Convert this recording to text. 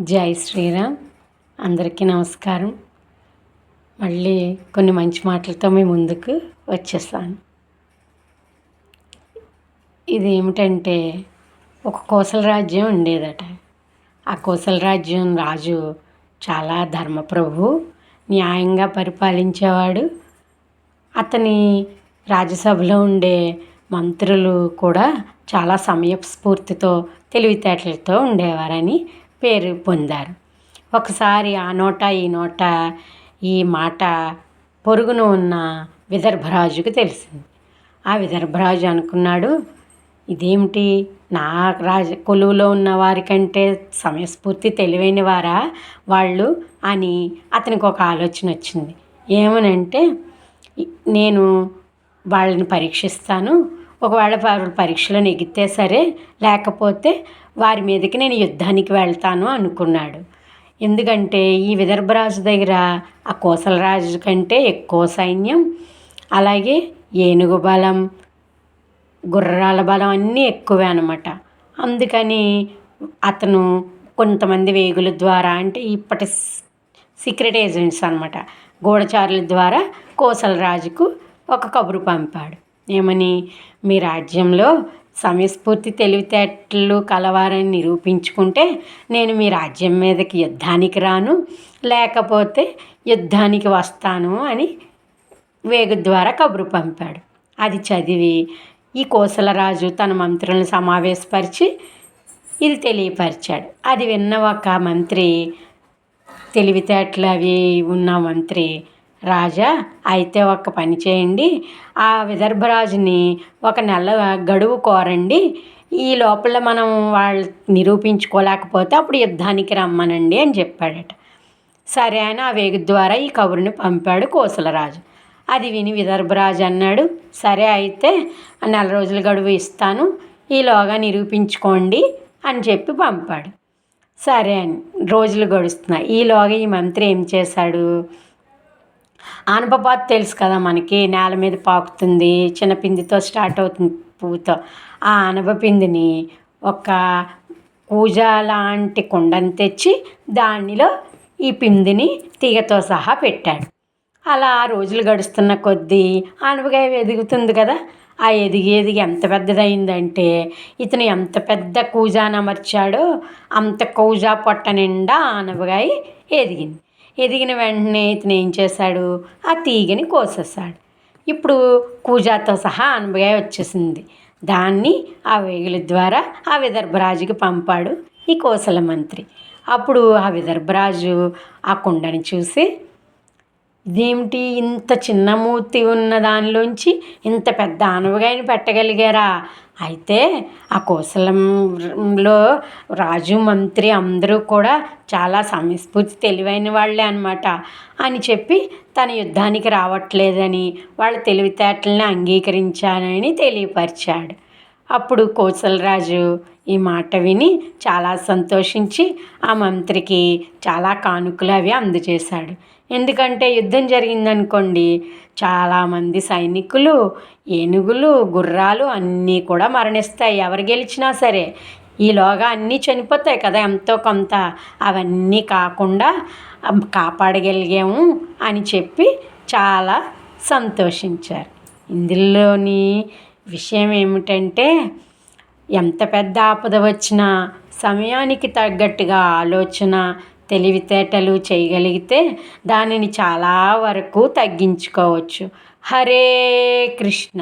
జై శ్రీరామ్. అందరికీ నమస్కారం. మళ్ళీ కొన్ని మంచి మాటలతో మీ ముందుకు వచ్చేస్తాను. ఇది ఏమిటంటే, ఒక కోసల రాజ్యం ఉండేదట. ఆ కోసల రాజ్యం రాజు చాలా ధర్మప్రభు, న్యాయంగా పరిపాలించేవాడు. అతని రాజ్యసభలో ఉండే మంత్రులు కూడా చాలా సమయస్ఫూర్తితో తెలివితేటలతో ఉండేవారని పేరు పొందారు. ఒకసారి ఆ నోట ఈ నోట ఈ మాట పొరుగున ఉన్న విదర్భరాజుకు తెలిసింది. ఆ విదర్భరాజు అనుకున్నాడు, ఇదేమిటి, నా కొలువులో ఉన్న వారికంటే సమయస్ఫూర్తి తెలివైన వారా వాళ్ళు అని అతనికి ఒక ఆలోచన వచ్చింది. ఏమనంటే, నేను వాళ్ళని పరీక్షిస్తాను, ఒకవేళ వారు పరీక్షలో నెగ్గితే సరే, లేకపోతే వారి మీదకి నేను యుద్ధానికి వెళ్తాను అనుకున్నాడు. ఎందుకంటే ఈ విదర్భరాజు దగ్గర ఆ కోసలరాజు కంటే ఎక్కువ సైన్యం, అలాగే ఏనుగు బలం, గుర్రాల బలం అన్నీ ఎక్కువే అన్నమాట. అందుకని అతను కొంతమంది వేగుల ద్వారా, అంటే ఇప్పటి సీక్రెట్ ఏజెంట్స్ అన్నమాట, గూఢచారుల ద్వారా కోసలరాజుకు ఒక కబురు పంపాడు. ఏమని, మీ రాజ్యంలో సమయస్ఫూర్తి తెలివితేటలు కలవారని నిరూపించుకుంటే నేను మీ రాజ్యం మీదకి యుద్ధానికి రాను, లేకపోతే యుద్ధానికి వస్తాను అని వేగు ద్వారా కబురు పంపాడు. అది చదివి ఈ కోసలరాజు తన మంత్రులను సమావేశపరిచి ఇది తెలియపరిచాడు. అది విన్న ఒక మంత్రి, తెలివితేటలు అవి ఉన్న మంత్రి, రాజా అయితే ఒక పని చేయండి, ఆ విదర్భరాజుని ఒక నెల గడువు కోరండి, ఈ లోపల మనం వాళ్ళు నిరూపించుకోలేకపోతే అప్పుడు యుద్ధానికి రమ్మనండి అని చెప్పాడట. సరే అని ఆ వేగు ద్వారా ఈ కబురుని పంపాడు కోసలరాజు. అది విని విదర్భరాజు అన్నాడు, సరే అయితే నెల రోజుల గడువు ఇస్తాను, ఈలోగా నిరూపించుకోండి అని చెప్పి పంపాడు. సరే అని రోజులు గడుస్తున్నాయి. ఈలోగా ఈ మంత్రి ఏం చేశాడు, ఆనపపాత తెలుసు కదా మనకి, నేల మీద పాకుతుంది, చిన్న పిందితో స్టార్ట్ అవుతుంది పువ్వుతో. ఆ ఆనపపిందిని ఒక కూజ లాంటి కుండని తెచ్చి దానిలో ఈ పిందిని తీగతో సహా పెట్టాడు. అలా రోజులు గడుస్తున్న కొద్దీ ఆనపకాయ ఎదుగుతుంది కదా, ఆ ఎదిగి ఎంత పెద్దదైందంటే ఇతను ఎంత పెద్ద కూజాను అమర్చాడో అంత కూజా పొట్ట నిండా ఆనపకాయ ఎదిగింది. ఎదిగిన వెంటనే ఇతను ఏం చేశాడు, ఆ తీగని కోసేసాడు. ఇప్పుడు కూజాతో సహా ఆనపకాయ వచ్చేసింది. దాన్ని ఆ వేగుల ద్వారా ఆ విదర్భరాజుకి పంపాడు ఈ కోసల మంత్రి. అప్పుడు ఆ విదర్భరాజు ఆ కుండని చూసి, ఇదేమిటి, ఇంత చిన్న మూతి ఉన్న దానిలోంచి ఇంత పెద్ద ఆనపకాయని పెట్టగలిగారా, అయితే ఆ కోసలంలో రాజు మంత్రి అందరూ కూడా చాలా సమయస్ఫూర్తి తెలివైన వాళ్ళే అన్నమాట అని చెప్పి తన యుద్ధానికి రావట్లేదని వాళ్ళ తెలివితేటలని అంగీకరించానని తెలియపరిచాడు. అప్పుడు కోసలరాజు ఈ మాట విని చాలా సంతోషించి ఆ మంత్రికి చాలా కానుకలు అవి అందజేశాడు. ఎందుకంటే యుద్ధం జరిగిందనుకోండి, చాలామంది సైనికులు, ఏనుగులు, గుర్రాలు అన్నీ కూడా మరణిస్తాయి, ఎవరు గెలిచినా సరే. ఈలోగా అన్నీ చనిపోతాయి కదా ఎంతో కొంత, అవన్నీ కాకుండా కాపాడగలిగాము అని చెప్పి చాలా సంతోషించారు. ఇందులోని విషయం ఏమిటంటే, ఎంత పెద్ద ఆపద వచ్చినా సమయానికి తగ్గట్టుగా ఆలోచన, తెలివితేటలు చేయగలిగితే దానిని చాలా వరకు తగ్గించుకోవచ్చు. హరే కృష్ణ.